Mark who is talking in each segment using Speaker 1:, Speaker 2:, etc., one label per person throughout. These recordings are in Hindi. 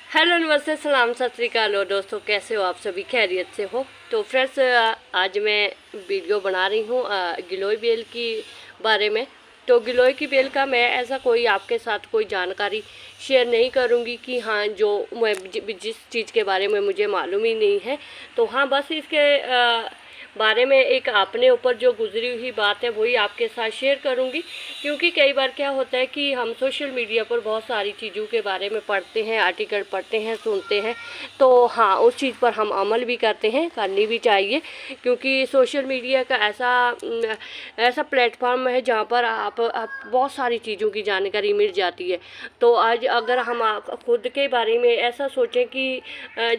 Speaker 1: हेलो नमस्ते सलाम सत श्री अकाल। और दोस्तों कैसे हो आप सभी, खैरियत से हो? तो फ्रेंड्स आज मैं वीडियो बना रही हूँ गिलोय बेल की बारे में। तो गिलोय की बेल का मैं ऐसा कोई आपके साथ कोई जानकारी शेयर नहीं करूँगी कि हाँ जो मैं जिस चीज़ के बारे में मुझे मालूम ही नहीं है। तो हाँ बस इसके बारे में एक अपने ऊपर जो गुजरी हुई बात है वही आपके साथ शेयर करूंगी। क्योंकि कई बार क्या होता है कि हम सोशल मीडिया पर बहुत सारी चीज़ों के बारे में पढ़ते हैं, आर्टिकल पढ़ते हैं, सुनते हैं। तो हाँ उस चीज़ पर हम अमल भी करते हैं, करनी भी चाहिए। क्योंकि सोशल मीडिया का ऐसा प्लेटफॉर्म है जहाँ पर आप बहुत सारी चीज़ों की जानकारी मिल जाती है। तो आज अगर हम खुद के बारे में ऐसा सोचें कि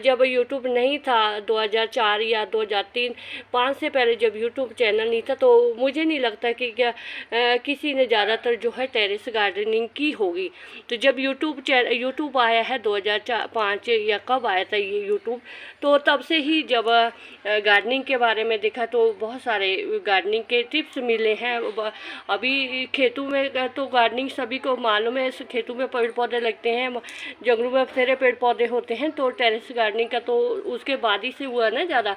Speaker 1: जब यूट्यूब नहीं था 2004 या 2003 5 से पहले जब यूट्यूब चैनल नहीं था, तो मुझे नहीं लगता कि क्या किसी ने ज़्यादातर जो है टेरेस गार्डनिंग की होगी। तो जब यूट्यूब आया है 2005 या कब आया था ये यूट्यूब, तो तब से ही जब गार्डनिंग के बारे में देखा तो बहुत सारे गार्डनिंग के टिप्स मिले हैं। अभी खेतों में तो गार्डनिंग सभी को मालूम है, खेतों में पेड़ पौधे लगते हैं, जंगलों में बथेरे पेड़ पौधे होते हैं। तो टेरेस गार्डनिंग का तो उसके बाद ही से हुआ ना ज़्यादा।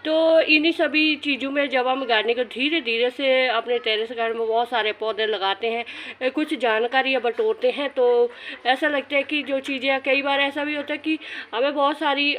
Speaker 1: तो इन्हीं सभी चीज़ों में जब हम गार्डनिंग को धीरे धीरे से अपने टेरेस गार्डन में बहुत सारे पौधे लगाते हैं, कुछ जानकारियाँ बटोरते हैं, तो ऐसा लगता है कि जो चीज़ें कई बार ऐसा भी होता है कि हमें बहुत सारी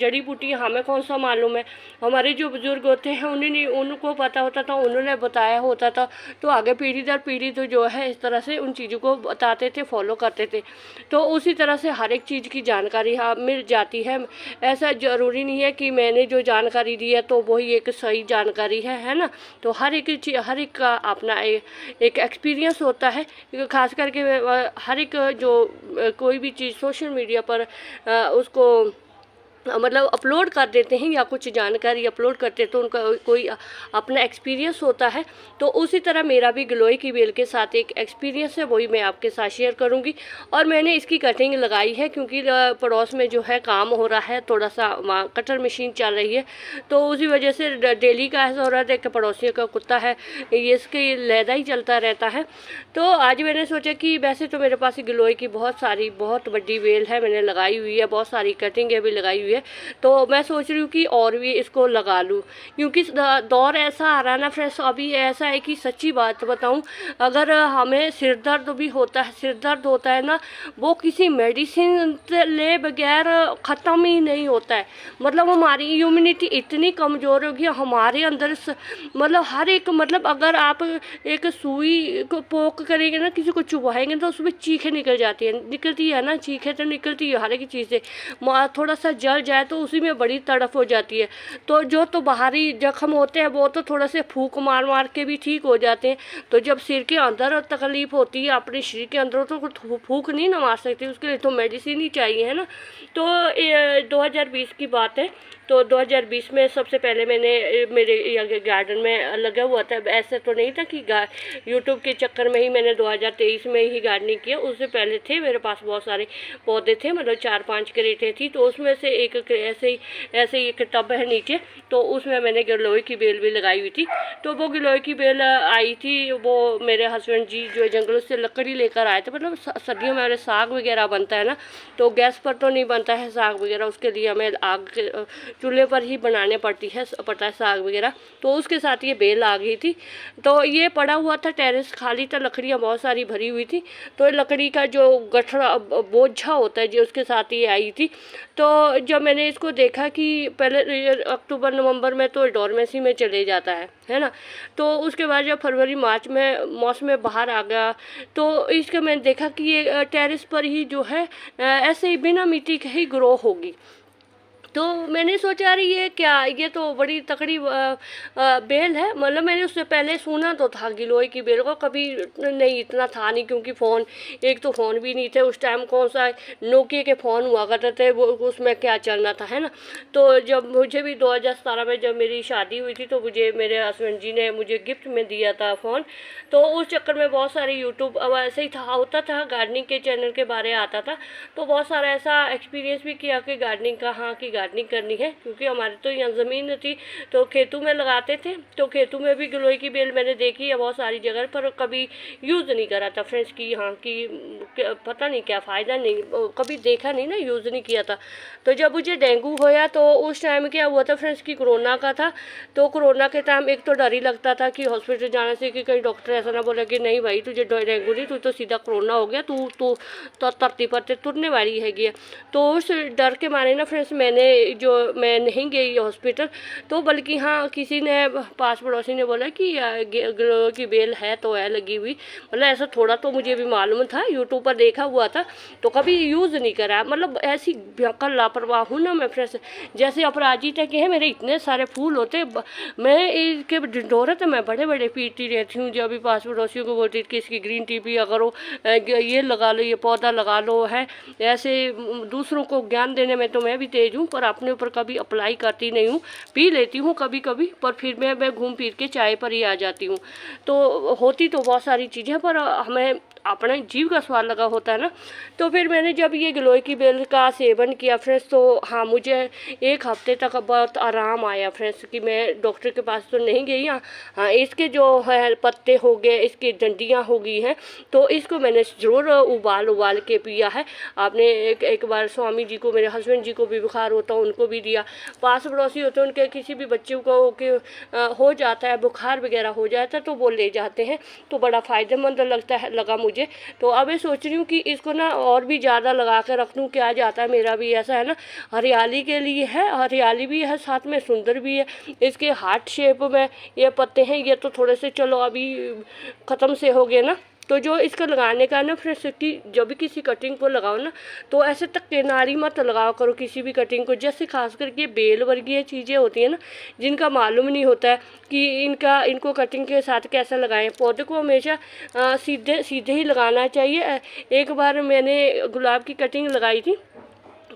Speaker 1: जड़ी बूटियाँ हमें कौन सा मालूम है। हमारे जो बुज़ुर्ग होते हैं उनको पता होता था, उन्होंने बताया होता था। तो आगे पीढ़ी दर पीढ़ी तो जो है इस तरह से उन चीज़ों को बताते थे, फॉलो करते थे। तो उसी तरह से हर एक चीज़ की जानकारी हाँ मिल जाती है। ऐसा ज़रूरी नहीं है कि मैंने जो जानकारी दी है तो वही एक सही जानकारी है ना। तो हर एक का अपना एक एक्सपीरियंस होता है। खास करके हर एक जो कोई भी चीज़ सोशल मीडिया पर उसको मतलब अपलोड कर देते हैं या कुछ जानकारी अपलोड करते हैं, तो उनका कोई अपना एक्सपीरियंस होता है। तो उसी तरह मेरा भी गिलोय की बेल के साथ एक एक्सपीरियंस है, वही मैं आपके साथ शेयर करूंगी। और मैंने इसकी कटिंग लगाई है क्योंकि पड़ोस में जो है काम हो रहा है, थोड़ा सा कटर मशीन चल रही है। तो उसी वजह से डेली का ऐसा हो रहा था कि पड़ोसियों का कुत्ता है, ये इसकी लहदा ही चलता रहता है। तो आज मैंने सोचा कि वैसे तो मेरे पास गिलोय की बहुत बड़ी बेल है, मैंने लगाई हुई है, बहुत सारी कटिंग भी लगाई हुई है। तो मैं सोच रही हूँ कि और भी इसको लगा लूँ। क्योंकि दौर ऐसा आ रहा है ना फ्रेंड्स, अभी ऐसा है कि सच्ची बात बताऊँ, अगर हमें सिर दर्द भी होता है, सिर दर्द होता है ना, वो किसी मेडिसिन ले बगैर ख़त्म ही नहीं होता है। मतलब हमारी इम्यूनिटी इतनी कमज़ोर होगी हमारे अंदर मतलब हर एक, मतलब अगर आप एक सुई को पोक करेंगे ना, किसी को चुभाएंगे तो उसमें चीखें निकलती है ना, चीखें तो निकलती है हर एक चीज़ से। थोड़ा सा जल जाए तो उसी में बड़ी तड़फ हो जाती है। तो जो तो बाहरी जख्म होते हैं वो तो थोड़ा से फूंक मार मार के भी ठीक हो जाते हैं। तो जब सिर के अंदर तकलीफ होती है अपने शरीर के अंदर, तो फूंक नहीं ना मार सकती, उसके लिए तो मेडिसिन ही चाहिए है ना। तो 2020 की बात है। तो 2020 में सबसे पहले मैंने मेरे गार्डन में लगा हुआ था। ऐसे तो नहीं था कि यूट्यूब के चक्कर में ही मैंने 2023 में ही गार्डनिंग किया, उससे पहले थे मेरे पास बहुत सारे पौधे थे, मतलब 4-5 क्रेटें थी। तो उसमें से एक ऐसे ही एक टब है नीचे, तो उसमें मैंने गिलोय की बेल भी लगाई हुई थी। तो वो गिलोय की बेल आई थी, वो मेरे हस्बैंड जी जो जंगलों से लकड़ी लेकर आए थे। मतलब सर्दियों में हमारे साग वगैरह बनता है ना, तो गैस पर तो नहीं बनता है साग वगैरह, उसके लिए हमें आग के चूल्हे पर ही बनाने पड़ता है साग वगैरह। तो उसके साथ ये बेल आ गई थी। तो ये पड़ा हुआ था, टेरेस खाली था, लकड़ियाँ बहुत सारी भरी हुई थी। तो लकड़ी का जो गठरा बोझा होता है जो उसके साथ ये आई थी। तो जब मैंने इसको देखा कि पहले अक्टूबर नवंबर में तो डोरमेंसी में चले जाता है ना। तो उसके बाद जब फरवरी मार्च में मौसम में बाहर आ गया, तो इसका मैंने देखा कि ये टेरेस पर ही जो है ऐसे ही बिना मिट्टी के ही ग्रो होगी। तो मैंने सोचा अरे ये क्या, ये तो बड़ी तकड़ी बेल है। मतलब मैंने उससे पहले सुना तो था गिलोय की बेल को, कभी नहीं इतना था नहीं। क्योंकि फ़ोन, एक तो फ़ोन भी नहीं थे उस टाइम, कौन सा नोकिया के फ़ोन हुआ करते थे, वो उसमें क्या चलना था है ना। तो जब मुझे भी 2017 में जब मेरी शादी हुई थी, तो मुझे मेरे हस्बैंड जी ने मुझे गिफ्ट में दिया था फ़ोन। तो उस चक्कर में बहुत सारे यूट्यूब अब ऐसे ही था, होता था गार्डनिंग के चैनल के बारे आता था। तो बहुत सारा ऐसा एक्सपीरियंस भी किया कि गार्डनिंग का, हाँ कि गार्डनिंग करनी है, क्योंकि हमारे तो यहाँ ज़मीन थी तो खेतों में लगाते थे। तो खेतों में भी गिलोय की बेल मैंने देखी है बहुत सारी जगह, पर कभी यूज़ नहीं करा था फ्रेंड्स की यहाँ की पता नहीं क्या फ़ायदा नहीं, कभी देखा नहीं ना, यूज़ नहीं किया था। तो जब मुझे डेंगू होया तो उस टाइम क्या हुआ था फ्रेंड्स की कोरोना का था। तो कोरोना के टाइम एक तो डर ही लगता था कि हॉस्पिटल जाने से कि कहीं डॉक्टर ऐसा ना बोले कि नहीं भाई तुझे डेंगू नहीं, तू तो सीधा कोरोना हो गया, तू तू तो धरती पर ते तुरने वाली हैगी है। तो उस डर के मारे ना फ्रेंड्स मैं नहीं गई हॉस्पिटल। तो बल्कि हाँ किसी ने पास पड़ोसी ने बोला कि गिलोय की बेल है तो है लगी हुई, मतलब ऐसा थोड़ा तो मुझे भी मालूम था, यूट्यूब पर देखा हुआ था, तो कभी यूज़ नहीं करा। मतलब ऐसी भयंकर लापरवाह हूँ ना मैं फ्रेंड्स, जैसे अपराजिता के हैं मेरे इतने सारे फूल होते, मैं इसके ढिंढोरे तो मैं बड़े बड़े पीती रहती हूँ। जब भी पास पड़ोसियों को बोलती कि इसकी ग्रीन टी पिया करो, ये लगा लो, ये पौधा लगा लो है, ऐसे दूसरों को ज्ञान देने में तो मैं भी तेज हूँ, पर अपने ऊपर कभी अप्लाई करती नहीं हूँ। पी लेती हूँ कभी कभी, पर फिर मैं घूम फिर के चाय पर ही आ जाती हूँ। तो होती तो बहुत सारी चीज़ें, पर हमें अपने जीव का स्वाद लगा होता है ना। तो फिर मैंने जब ये गिलोय की बेल का सेवन किया फ्रेंड्स, तो हाँ मुझे एक हफ्ते तक बहुत आराम आया फ्रेंड्स, कि मैं डॉक्टर के पास तो नहीं गई। हाँ इसके जो है पत्ते हो गए, इसकी डंडियाँ हो गई हैं, तो इसको मैंने ज़रूर उबाल के पिया है। आपने एक बार स्वामी जी को, मेरे हस्बैंड जी को भी बुखार होता है, उनको भी दिया। पास पड़ोसी होते हैं उनके किसी भी बच्चे को हो जाता है बुखार वगैरह हो जाता है तो वो ले जाते हैं, तो बड़ा फ़ायदेमंद लगा मुझे। तो अब ये सोच रही हूँ कि इसको ना और भी ज़्यादा लगा कर रख दूँ, क्या जाता है, मेरा भी ऐसा है ना, हरियाली के लिए है, हरियाली भी है साथ में, सुंदर भी है। इसके हार्ट शेप में ये पत्ते हैं, ये तो थोड़े से चलो अभी ख़त्म से हो गए ना। तो जो इसका लगाने का ना फ्रेंड्स, कि जब भी किसी कटिंग को लगाओ ना, तो ऐसे तक किनारी मत लगाओ करो किसी भी कटिंग को। जैसे खास करके बेल वर्गीय चीज़ें होती हैं ना, जिनका मालूम नहीं होता है कि इनको कटिंग के साथ कैसा लगाएं। पौधे को हमेशा सीधे सीधे ही लगाना चाहिए। एक बार मैंने गुलाब की कटिंग लगाई थी,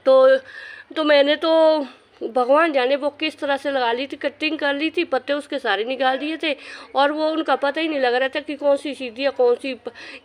Speaker 1: तो मैंने तो भगवान जाने वो किस तरह से लगा ली थी, कटिंग कर ली थी, पत्ते उसके सारे निकाल दिए थे, और वो उनका पता ही नहीं लग रहा था कि कौन सी सीधी है कौन सी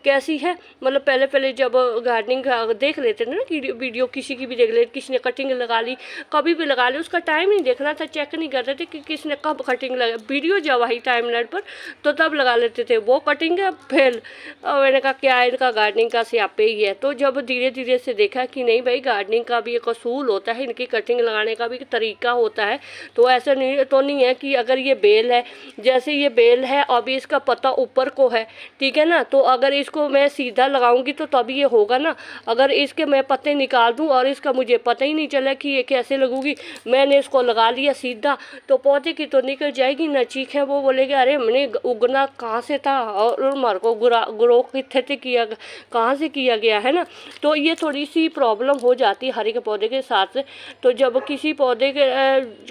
Speaker 1: कैसी है। मतलब पहले जब गार्डनिंग का देख लेते थे ना कि वीडियो किसी की भी देख ले, किसी ने कटिंग लगा ली, कभी भी लगा ली, उसका टाइम नहीं देखना था, चेक नहीं करते थे कि किसने कब कटिंग लगा। वीडियो जब आई टाइमलाइन पर तो तब लगा लेते थे वो कटिंग है फेल। और मैंने कहा क्या इनका गार्डनिंग का स्यापे ही है। तो जब धीरे धीरे से देखा कि नहीं भाई गार्डनिंग का भी एक असूल होता है, इनकी कटिंग लगाने का भी तरीका होता है। तो ऐसा नहीं है कि अगर ये बेल है, जैसे ये बेल है अभी इसका पत्ता ऊपर को है, ठीक है ना, तो अगर इसको मैं सीधा लगाऊंगी तो तभी ये होगा ना। अगर इसके मैं पत्ते निकाल दूं और इसका मुझे पता ही नहीं चला कि ये कैसे लगूगी, मैंने इसको लगा लिया सीधा, तो पौधे की तो निकल जाएगी ना चीख है। वो बोलेगा अरे मैंने उगना कहाँ से था और हमारे को ग्रो कितने से किया, कहाँ से किया गया है ना। तो ये थोड़ी सी प्रॉब्लम हो जाती है हर एक पौधे के साथ। तो जब किसी पौधे के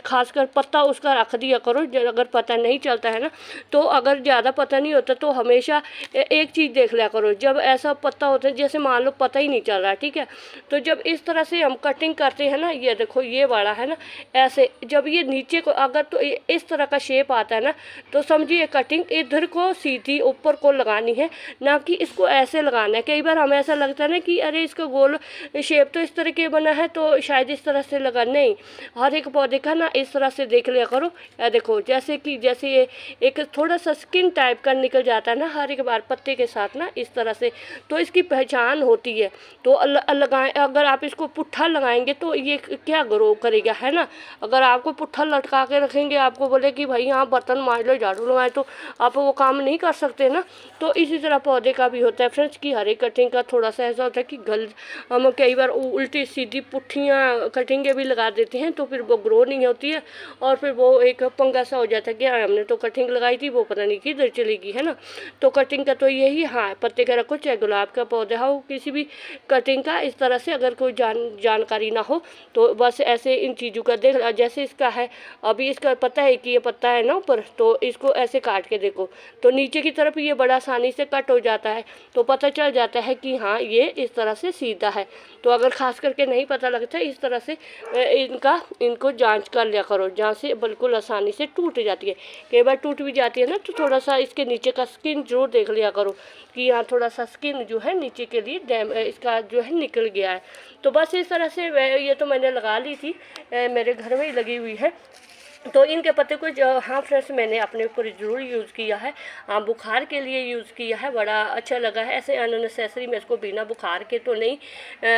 Speaker 1: खासकर पत्ता उसका रख दिया करो अगर पता नहीं चलता है ना, तो अगर ज़्यादा पता नहीं होता तो हमेशा एक चीज़ देख लिया करो। जब ऐसा पत्ता होता है जैसे मान लो पता ही नहीं चल रहा, ठीक है, तो जब इस तरह से हम कटिंग करते हैं ना, ये देखो ये बड़ा है ना, ऐसे जब ये नीचे को अगर तो इस तरह का शेप आता है ना, तो समझिए कटिंग इधर को सीधी ऊपर को लगानी है, ना कि इसको ऐसे लगाना है। कई बार हमें ऐसा लगता है ना कि अरे इसका गोल शेप तो इस तरह के बना है तो शायद इस तरह से लगा, नहीं, हर एक पौधे का ना इस तरह से देख लिया करो। देखो जैसे ये एक थोड़ा सा स्किन टाइप का निकल जाता है ना हर एक बार पत्ते के साथ ना इस तरह से, तो इसकी पहचान होती है। तो लगाएं, अगर आप इसको पुट्ठा लगाएंगे तो ये क्या ग्रो करेगा, है ना। अगर आपको पुट्ठा लटका के रखेंगे, आपको बोले कि भाई यहाँ बर्तन मार लो झाड़ू लगाए, तो आप वो काम नहीं कर सकते ना। तो इसी तरह पौधे का भी होता है फ्रेंड्स की हर एक कटिंग का थोड़ा सा ऐसा होता है कि हम कई बार उल्टी सीधी पुट्ठियाँ कटिंगें भी लगा देते हैं, तो फिर वो ग्रो नहीं होती है और फिर वो एक पंगा सा हो जाता है कि हमने तो कटिंग लगाई थी वो पता नहीं किधर चलेगी, है ना। तो कटिंग का तो यही, हाँ पत्ते का रखो, चाहे गुलाब का पौधा हो, किसी भी कटिंग का इस तरह से अगर कोई जानकारी ना हो तो बस ऐसे इन चीज़ों का देख। जैसे इसका है अभी इसका पता है कि ये पत्ता है ना ऊपर, तो इसको ऐसे काट के देखो तो नीचे की तरफ ये बड़ा आसानी से कट हो जाता है, तो पता चल जाता है कि हाँ ये इस तरह से सीधा है। तो अगर खास करके नहीं पता लगता इस तरह से इनका इनको जांच कर लिया करो, जहाँ से बिल्कुल आसानी से टूट जाती है। कई बार टूट भी जाती है ना, तो थोड़ा सा इसके नीचे का स्किन जरूर देख लिया करो कि यहाँ थोड़ा सा स्किन जो है नीचे के लिए इसका जो है निकल गया है। तो बस इस तरह से ये तो मैंने लगा ली थी, मेरे घर में ही लगी हुई है। तो इनके पत्ते को हाँ फ्रेंड्स मैंने अपने ऊपर ज़रूर यूज़ किया है, बुखार के लिए यूज़ किया है, बड़ा अच्छा लगा है। ऐसे अननेसेसरी मैं इसको बिना बुखार के तो नहीं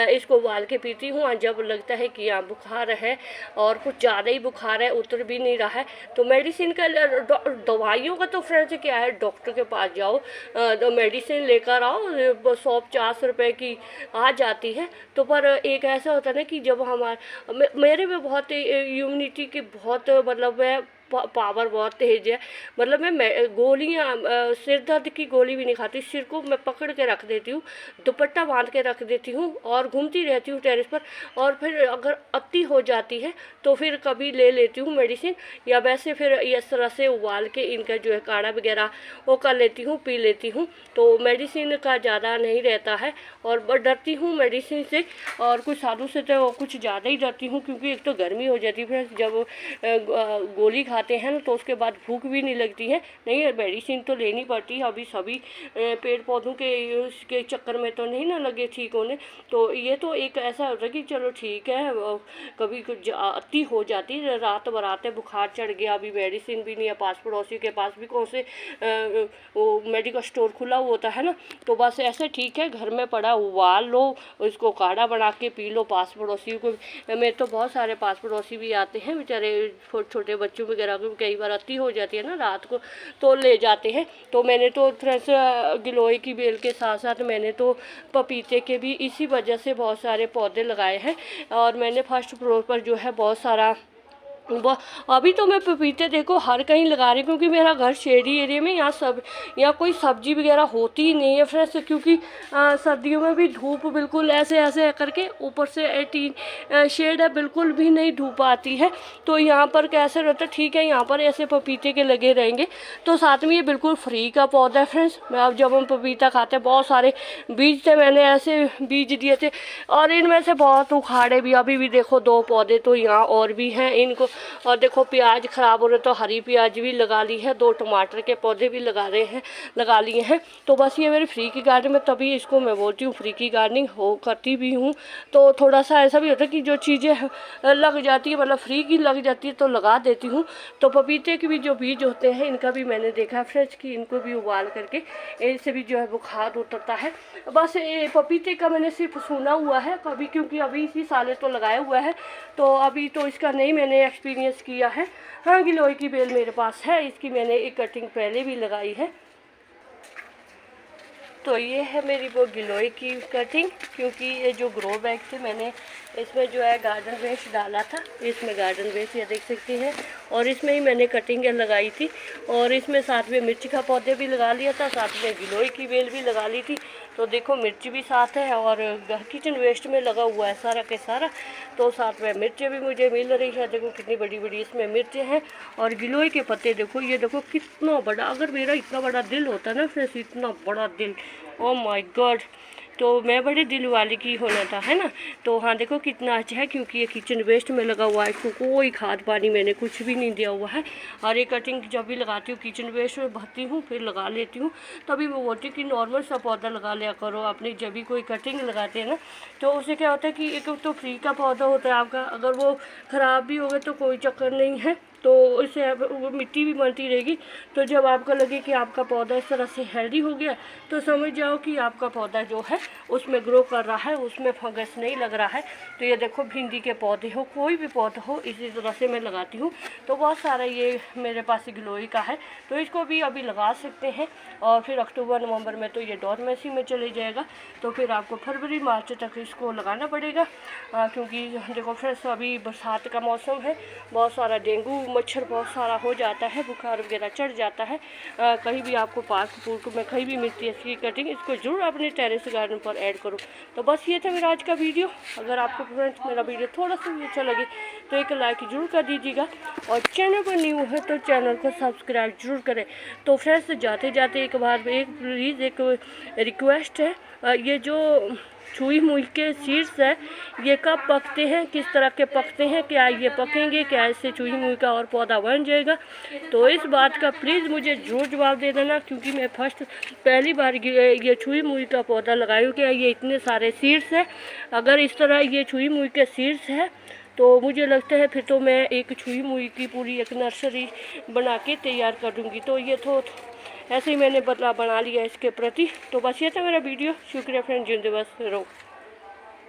Speaker 1: इसको उबाल के पीती हूँ। जब लगता है कि यहाँ बुखार है और कुछ ज़्यादा ही बुखार है, उतर भी नहीं रहा है, तो मेडिसिन का दवाइयों का तो फ्रेंड्स क्या है, डॉक्टर के पास जाओ, तो मेडिसिन लेकर आओ, 150 रुपये की आ जाती है। तो पर एक ऐसा होता है ना कि जब मेरे में बहुत इम्यूनिटी की बहुत मतलब है, पावर बहुत तेज है। मतलब मैं गोलियाँ, सिर दर्द की गोली भी नहीं खाती, सिर को मैं पकड़ के रख देती हूँ, दुपट्टा बांध के रख देती हूँ और घूमती रहती हूँ टेरेस पर। और फिर अगर अति हो जाती है तो फिर कभी ले लेती हूँ मेडिसिन, या वैसे फिर इस तरह से उबाल के इनका जो है काढ़ा वगैरह वो कर लेती हूँ, पी लेती हूँ। तो मेडिसिन का ज़्यादा नहीं रहता है, और डरती हूँ मेडिसिन से, और कुछ साधु से तो कुछ ज़्यादा ही डरती हूँ, क्योंकि एक तो गर्मी हो जाती है, फिर जब गोली खाते हैं ना तो उसके बाद भूख भी नहीं लगती है। नहीं, मेडिसिन तो लेनी पड़ती है। अभी सभी पेड़ पौधों के चक्कर में तो नहीं ना लगे ठीक होने। तो ये तो एक ऐसा होता है कि चलो ठीक है, कभी कुछ अति हो जाती है, रात बरात बुखार चढ़ गया, अभी मेडिसिन भी नहीं है, पास पड़ोसी के पास भी कौन से वो मेडिकल स्टोर खुला हुआ होता है ना, तो बस ऐसे ठीक है, घर में पड़ा उबाल लो, उसको काढ़ा बना के पी लो। पास पड़ोसी को, मेरे तो बहुत सारे पास पड़ोसी भी आते हैं बेचारे, छोटे बच्चों वगैरह को कई बार अति हो जाती है ना रात को, तो ले जाते हैं। तो मैंने तो फ्रेंड्स गिलोय की बेल के साथ साथ मैंने तो पपीते के भी इसी वजह से बहुत सारे पौधे लगाए हैं। और मैंने फर्स्ट फ्लोर पर जो है बहुत सारा अभी तो मैं पपीते देखो हर कहीं लगा रही हूँ, क्योंकि मेरा घर शहरी एरिया में, यहाँ कोई सब्जी वगैरह होती ही नहीं है फ्रेंड्स, क्योंकि सर्दियों में भी धूप बिल्कुल ऐसे करके ऊपर से टीन शेड है, बिल्कुल भी नहीं धूप आती है। तो यहाँ पर कैसे रहता है, ठीक है, यहाँ पर ऐसे पपीते के लगे रहेंगे। तो साथ में ये बिल्कुल फ्री का पौधा है फ्रेंड्स। मैं अब जब हम पपीता खाते हैं, बहुत सारे बीज थे, मैंने ऐसे बीज दिए थे, और इनमें से बहुत उखाड़े भी। अभी भी देखो 2 पौधे तो यहाँ और भी हैं इनको। और देखो प्याज खराब हो रहे तो हरी प्याज भी लगा ली है, 2 टमाटर के पौधे भी लगा लिए हैं। तो बस ये मेरी फ्री की गार्डनिंग में, तभी इसको मैं बोलती हूँ फ्री की गार्डनिंग हो करती भी हूँ। तो थोड़ा सा ऐसा भी होता है कि जो चीज़ें लग जाती है, मतलब फ्री की लग जाती है, तो लगा देती हूँ। तो पपीते के भी जो बीज होते हैं, इनका भी मैंने देखा है फ्रेंड्स कि इनको भी उबाल करके इनसे भी जो है बुखार उतरता है। बस ये पपीते का मैंने सिर्फ सुना हुआ है कभी, क्योंकि अभी इसी साल तो लगाया हुआ है, तो अभी तो इसका नहीं मैंने एक्सपीरियंस किया है। हाँ, गिलोय की बेल मेरे पास है, इसकी मैंने एक कटिंग पहले भी लगाई है। तो ये है मेरी वो गिलोय की कटिंग, क्योंकि ये जो ग्रो बैग थे मैंने इसमें जो है गार्डन वेस्ट डाला था, इसमें गार्डन वेस्ट ये देख सकती हैं, और इसमें ही मैंने कटिंग लगाई थी, और इसमें साथ में मिर्च का पौधे भी लगा लिया था, साथ में गिलोय की बेल भी लगा ली थी। तो देखो मिर्च भी साथ है, और किचन वेस्ट में लगा हुआ है सारा के सारा, तो साथ में मिर्चें भी मुझे मिल रही है। देखो कितनी बड़ी बड़ी इसमें मिर्चें हैं, और गिलोय के पत्ते देखो, ये देखो कितना बड़ा, अगर मेरा इतना बड़ा दिल होता ना फ्रेंड्स, इतना बड़ा दिल, ओ माय गॉड, तो मैं बड़े दिल वाले की होना था, है ना। तो हाँ देखो कितना अच्छा है, क्योंकि ये किचन वेस्ट में लगा हुआ है, इसको कोई खाद पानी मैंने कुछ भी नहीं दिया हुआ है। और ये कटिंग जब भी लगाती हूँ किचन वेस्ट में भरती हूँ, फिर लगा लेती हूँ। तभी मैं बोलती हूँ कि नॉर्मल सा पौधा लगा लिया करो अपनी, जब भी कोई कटिंग लगाते हैं ना, तो उससे क्या होता है कि एक तो फ्री का पौधा होता है आपका, अगर वो ख़राब भी हो गए तो कोई चक्कर नहीं है, तो इससे वो मिट्टी भी बनती रहेगी। तो जब आपको लगे कि आपका पौधा इस तरह से हेल्दी हो गया, तो समझ जाओ कि आपका पौधा जो है उसमें ग्रो कर रहा है, उसमें फंगस नहीं लग रहा है। तो ये देखो भिंडी के पौधे हो, कोई भी पौधा हो, इसी तरह से मैं लगाती हूँ। तो बहुत सारा ये मेरे पास गिलोय का है, तो इसको भी अभी लगा सकते हैं। और फिर अक्टूबर नवंबर में तो ये डोरमेसी में चले जाएगा, तो फिर आपको फरवरी मार्च तक इसको लगाना पड़ेगा, क्योंकि देखो फ्रेंड्स अभी बरसात का मौसम है, बहुत सारा डेंगू मच्छर बहुत सारा हो जाता है, बुखार वगैरह चढ़ जाता है। कहीं भी आपको पार्क पूर्क में कहीं भी मिलती है इसकी कटिंग, इसको जरूर अपने टेरेस गार्डन पर ऐड करो। तो बस ये था मेरा आज का वीडियो। अगर आपको फ्रेंड्स मेरा वीडियो थोड़ा सा भी अच्छा लगे तो एक लाइक जरूर कर दीजिएगा, और चैनल पर न्यू है तो चैनल को सब्सक्राइब जरूर करें। तो फ्रेंड्स जाते जाते एक बार प्लीज़ एक रिक्वेस्ट है, ये जो छुई मुई के सीड्स है ये कब पकते हैं, किस तरह के पकते हैं, क्या ये पकेंगे, क्या इससे छुई मुई का और पौधा बन जाएगा। तो इस बात का प्लीज़ मुझे ज़रूर जवाब दे देना, क्योंकि मैं पहली बार ये छुई मुई का पौधा लगाई हूँ। क्या ये इतने सारे सीड्स हैं? अगर इस तरह ये छुई मुई के सीड्स है तो मुझे लगता है फिर तो मैं एक छुई मुई की पूरी एक नर्सरी बना के तैयार कर दूँगी। तो ये तो ऐसे ही मैंने बदलाव बना लिया इसके प्रति। तो बस ये था मेरा वीडियो। शुक्रिया फ्रेंड, जिंदे बस रहो।